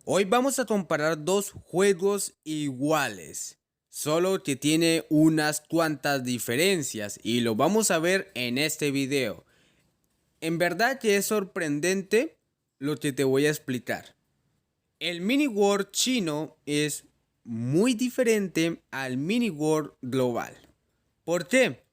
Hoy vamos a comparar dos juegos iguales, solo que tiene unas cuantas diferencias y lo vamos a ver en este video. En verdad que es sorprendente lo que te voy a explicar. El mini world chino es muy diferente al mini world global. ¿Por qué?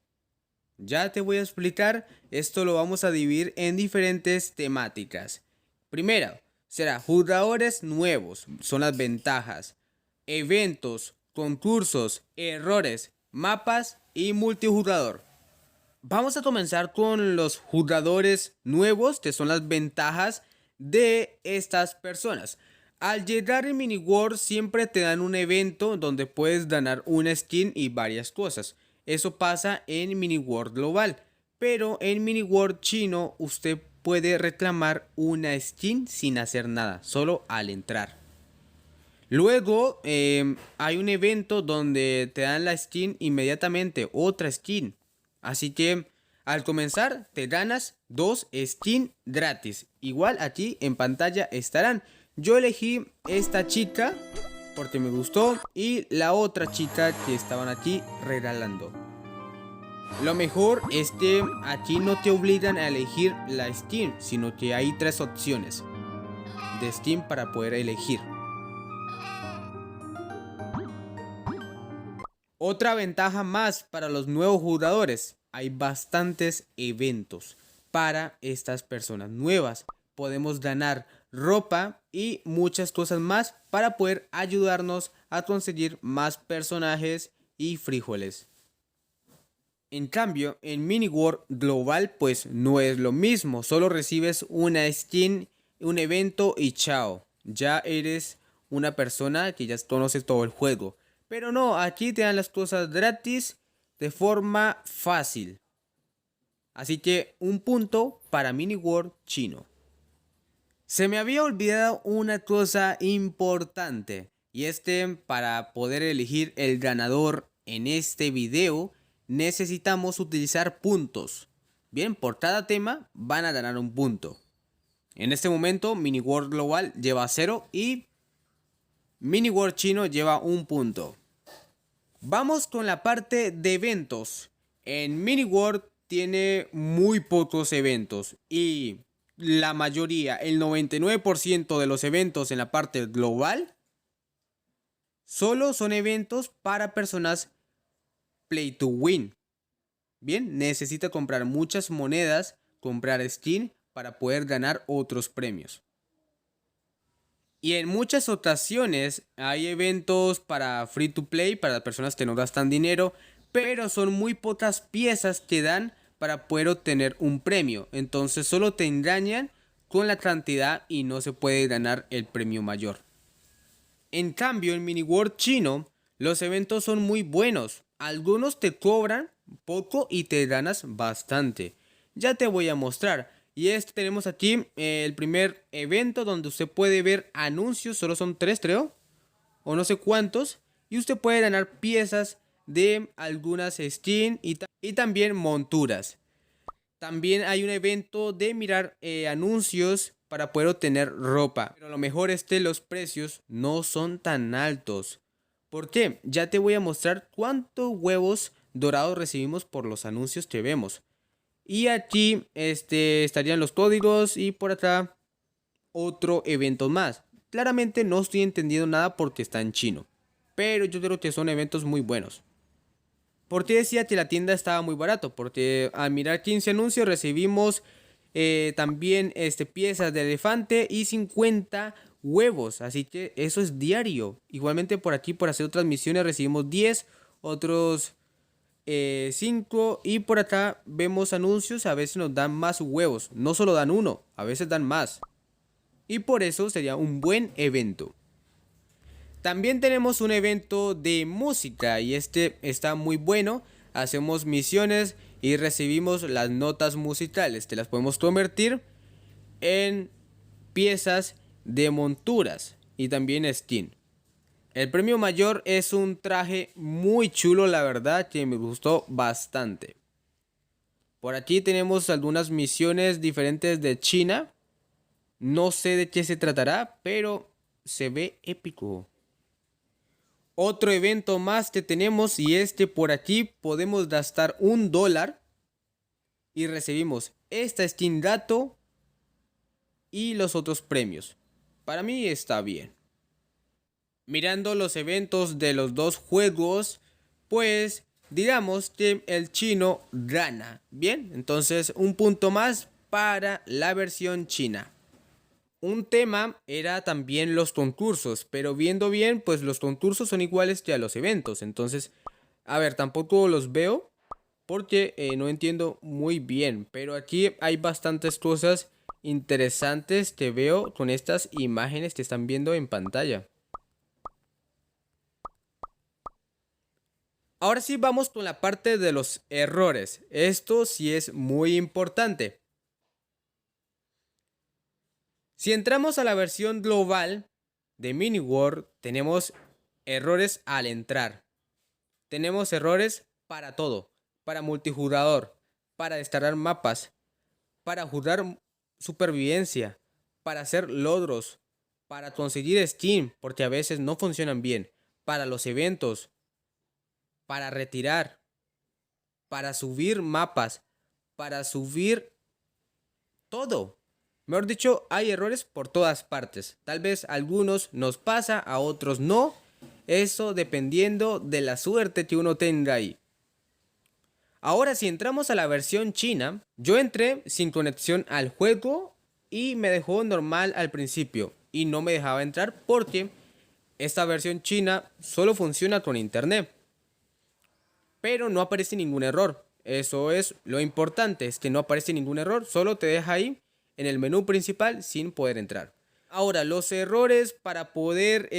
Ya te voy a explicar, esto lo vamos a dividir en diferentes temáticas. Primero, será jugadores nuevos, son las ventajas, eventos, concursos, errores, mapas y multijugador. Vamos a comenzar con los jugadores nuevos, que son las ventajas de estas personas. Al llegar en Mini World siempre te dan un evento donde puedes ganar una skin y varias cosas. Eso pasa en Mini World Global, pero en Mini World chino usted puede reclamar una skin sin hacer nada, solo al entrar. Luego hay un evento donde te dan la skin inmediatamente, otra skin. Así que al comenzar te ganas dos skins gratis. Igual aquí en pantalla estarán. Yo elegí esta chica porque me gustó y la otra chica que estaban aquí regalando. Lo mejor es que aquí no te obligan a elegir la skin, sino que hay tres opciones de skin para poder elegir. Otra ventaja más para los nuevos jugadores, hay bastantes eventos para estas personas nuevas. Podemos ganar ropa y muchas cosas más para poder ayudarnos a conseguir más personajes y frijoles. En cambio, en Mini World Global pues no es lo mismo, solo recibes una skin, un evento y chao. Ya eres una persona que ya conoces todo el juego. Pero no, aquí te dan las cosas gratis de forma fácil. Así que un punto para Mini World chino. Se me había olvidado una cosa importante. Y para poder elegir el ganador en este video, necesitamos utilizar puntos. Bien, por cada tema van a ganar un punto. En este momento, Mini World Global lleva 0 y Mini World Chino lleva un punto. Vamos con la parte de eventos. En Mini World tiene muy pocos eventos y la mayoría, el 99% de los eventos en la parte global, solo son eventos para personas play to win. Bien, necesita comprar muchas monedas, comprar skin para poder ganar otros premios. Y en muchas ocasiones hay eventos para free to play, para personas que no gastan dinero, pero son muy pocas piezas que dan para poder obtener un premio. Entonces solo te engañan con la cantidad y no se puede ganar el premio mayor. En cambio, en Mini World chino, los eventos son muy buenos. Algunos te cobran poco y te ganas bastante. Ya te voy a mostrar. Y tenemos aquí el primer evento donde usted puede ver anuncios. Solo son 3 creo. O no sé cuántos. Y usted puede ganar piezas de algunas skins y también monturas. También hay un evento de mirar anuncios para poder obtener ropa. Pero lo mejor es que los precios no son tan altos. ¿Por qué? Ya te voy a mostrar cuántos huevos dorados recibimos por los anuncios que vemos. Y aquí estarían los códigos y por acá otro evento más. Claramente no estoy entendiendo nada porque está en chino. Pero yo creo que son eventos muy buenos. ¿Por qué decía que la tienda estaba muy barato? Porque al mirar 15 anuncios recibimos también piezas de elefante y 50 huevos. Así que eso es diario. Igualmente por aquí por hacer otras misiones recibimos 10, otros 5 y por acá vemos anuncios. A veces nos dan más huevos. No solo dan uno, a veces dan más. Y por eso sería un buen evento. También tenemos un evento de música y está muy bueno. Hacemos misiones y recibimos las notas musicales. Te las podemos convertir en piezas de monturas y también skin. El premio mayor es un traje muy chulo, la verdad, que me gustó bastante. Por aquí tenemos algunas misiones diferentes de China. No sé de qué se tratará, pero se ve épico. Otro evento más que tenemos, y por aquí podemos gastar $1 y recibimos esta skin gato y los otros premios. Para mí está bien. Mirando los eventos de los dos juegos, pues digamos que el chino gana. Bien, entonces un punto más para la versión china. Un tema era también los concursos, pero viendo bien, pues los concursos son iguales que a los eventos. Entonces, a ver, tampoco los veo porque no entiendo muy bien. Pero aquí hay bastantes cosas interesantes que veo con estas imágenes que están viendo en pantalla. Ahora sí vamos con la parte de los errores. Esto sí es muy importante. Si entramos a la versión global de MiniWorld, tenemos errores al entrar. Tenemos errores para todo. Para multijugador, para descargar mapas, para jugar supervivencia, para hacer logros, para conseguir skin, porque a veces no funcionan bien, para los eventos, para retirar, para subir mapas, para subir todo. Mejor dicho, hay errores por todas partes. Tal vez a algunos nos pasa, a otros no. Eso dependiendo de la suerte que uno tenga ahí. Ahora si entramos a la versión china, yo entré sin conexión al juego y me dejó normal al principio. Y no me dejaba entrar porque esta versión china solo funciona con internet. Pero no aparece ningún error. Eso es lo importante, es que no aparece ningún error, solo te deja ahí en el menú principal sin poder entrar. Ahora, los errores para poder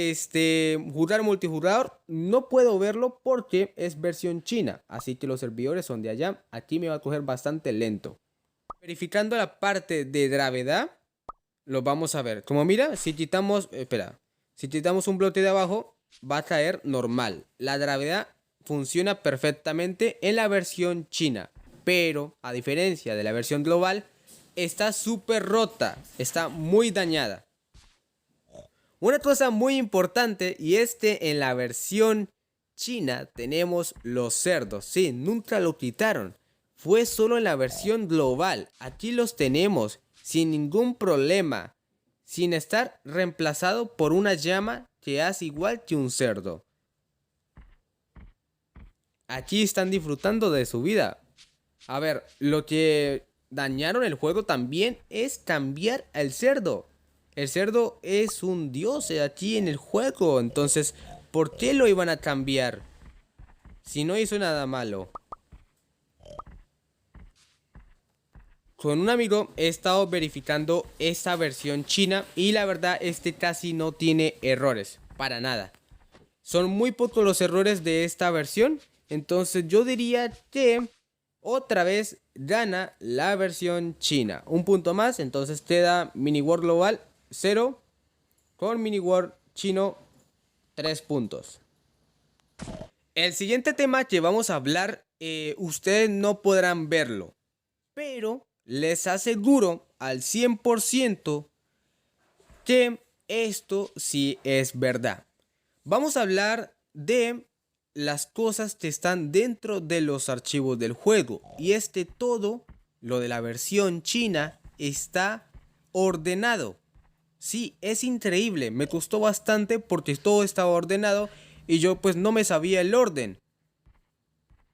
jugar multijugador, no puedo verlo porque es versión china, así que los servidores son de allá. Aquí me va a coger bastante lento. Verificando la parte de gravedad, lo vamos a ver. Como mira, si quitamos, si quitamos un bloque de abajo, va a caer normal. La gravedad funciona perfectamente en la versión china, pero a diferencia de la versión global, está súper rota, está muy dañada. Una cosa muy importante, y en la versión china tenemos los cerdos. Sí, nunca lo quitaron. Fue solo en la versión global. Aquí los tenemos sin ningún problema, sin estar reemplazado por una llama que hace igual que un cerdo. Aquí están disfrutando de su vida. A ver, lo que dañaron el juego también es cambiar al cerdo. El cerdo es un dios aquí en el juego. Entonces, ¿por qué lo iban a cambiar? Si no hizo nada malo. Con un amigo he estado verificando esta versión china y la verdad casi no tiene errores. Para nada. Son muy pocos los errores de esta versión. Entonces yo diría que otra vez gana la versión china. Un punto más, entonces te da MiniWorld Global 0 con MiniWorld chino 3 puntos. El siguiente tema que vamos a hablar, ustedes no podrán verlo, pero les aseguro al 100% que esto sí es verdad. Vamos a hablar de las cosas que están dentro de los archivos del juego. Y todo, lo de la versión china, está ordenado. Sí, es increíble. Me costó bastante porque todo estaba ordenado y yo pues no me sabía el orden.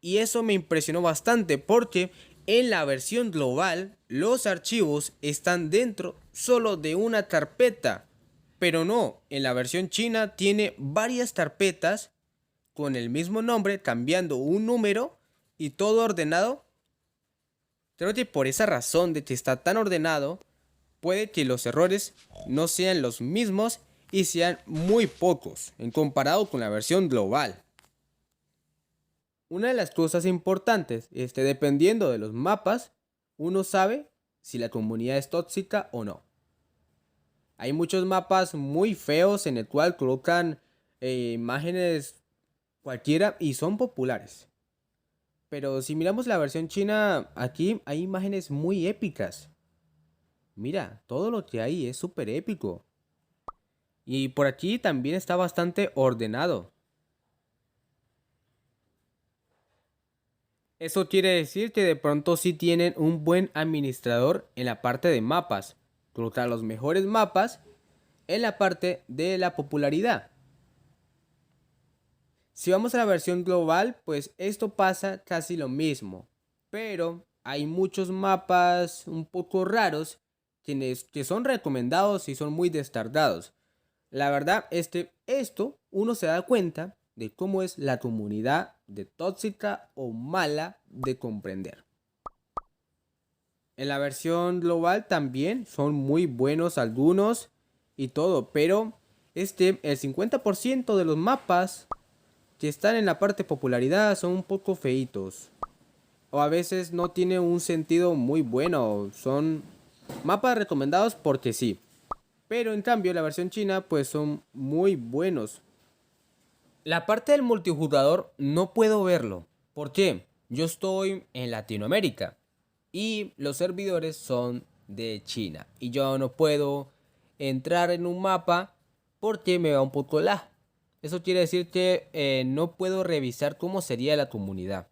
Y eso me impresionó bastante porque en la versión global los archivos están dentro solo de una carpeta. Pero no, en la versión china tiene varias carpetas con el mismo nombre, cambiando un número y todo ordenado. Creo que por esa razón de que está tan ordenado, puede que los errores no sean los mismos y sean muy pocos en comparado con la versión global. Una de las cosas importantes es que dependiendo de los mapas, uno sabe si la comunidad es tóxica o no. Hay muchos mapas muy feos en el cual colocan imágenes cualquiera y son populares. Pero si miramos la versión china, aquí hay imágenes muy épicas. Mira, todo lo que hay es súper épico. Y por aquí también está bastante ordenado. Eso quiere decir que de pronto sí tienen un buen administrador en la parte de mapas. Colocar los mejores mapas en la parte de la popularidad. Si vamos a la versión global, pues esto pasa casi lo mismo. Pero hay muchos mapas un poco raros que son recomendados y son muy destardados. La verdad, esto uno se da cuenta de cómo es la comunidad de tóxica o mala de comprender. En la versión global también son muy buenos algunos y todo, pero el 50% de los mapas que están en la parte popularidad son un poco feitos. O a veces no tiene un sentido muy bueno, son mapas recomendados porque sí. Pero en cambio la versión china pues son muy buenos. La parte del multijugador no puedo verlo. ¿Por qué? Yo estoy en Latinoamérica y los servidores son de China. Y yo no puedo entrar en un mapa porque me va un poco lag. Eso quiere decir que no puedo revisar cómo sería la comunidad.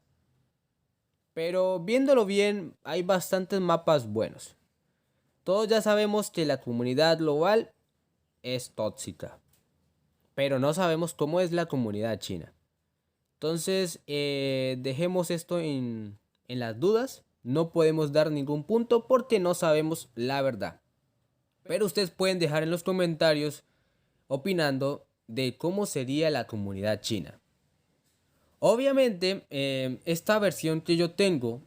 Pero viéndolo bien, hay bastantes mapas buenos. Todos ya sabemos que la comunidad global es tóxica, pero no sabemos cómo es la comunidad china. Entonces, dejemos esto en las dudas. No podemos dar ningún punto porque no sabemos la verdad. Pero ustedes pueden dejar en los comentarios opinando de cómo sería la comunidad china. Obviamente, esta versión que yo tengo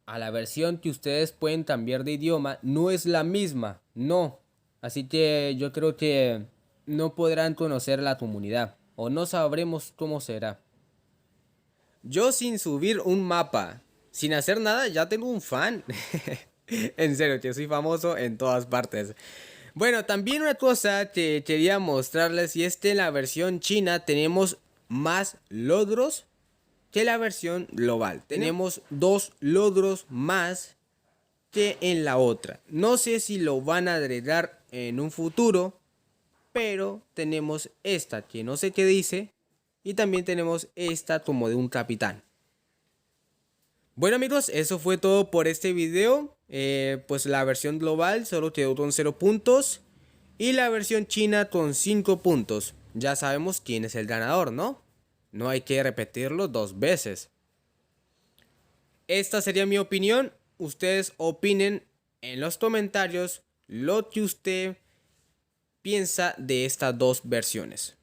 a la versión que ustedes pueden cambiar de idioma no es la misma, no. Así que yo creo que no podrán conocer la comunidad o no sabremos cómo será. Yo sin subir un mapa, sin hacer nada, ya tengo un fan. En serio, que soy famoso en todas partes. Bueno, también una cosa que quería mostrarles y es que en la versión china tenemos más logros que la versión global. Tenemos 2 logros más que en la otra. No sé si lo van a agregar en un futuro, pero tenemos esta que no sé qué dice y también tenemos esta como de un capitán. Bueno amigos, eso fue todo por este video. Pues la versión global solo quedó con 0 puntos y la versión china con 5 puntos. Ya sabemos quién es el ganador, ¿no? No hay que repetirlo 2 veces. Esta sería mi opinión. Ustedes opinen en los comentarios lo que usted piensa de estas 2 versiones.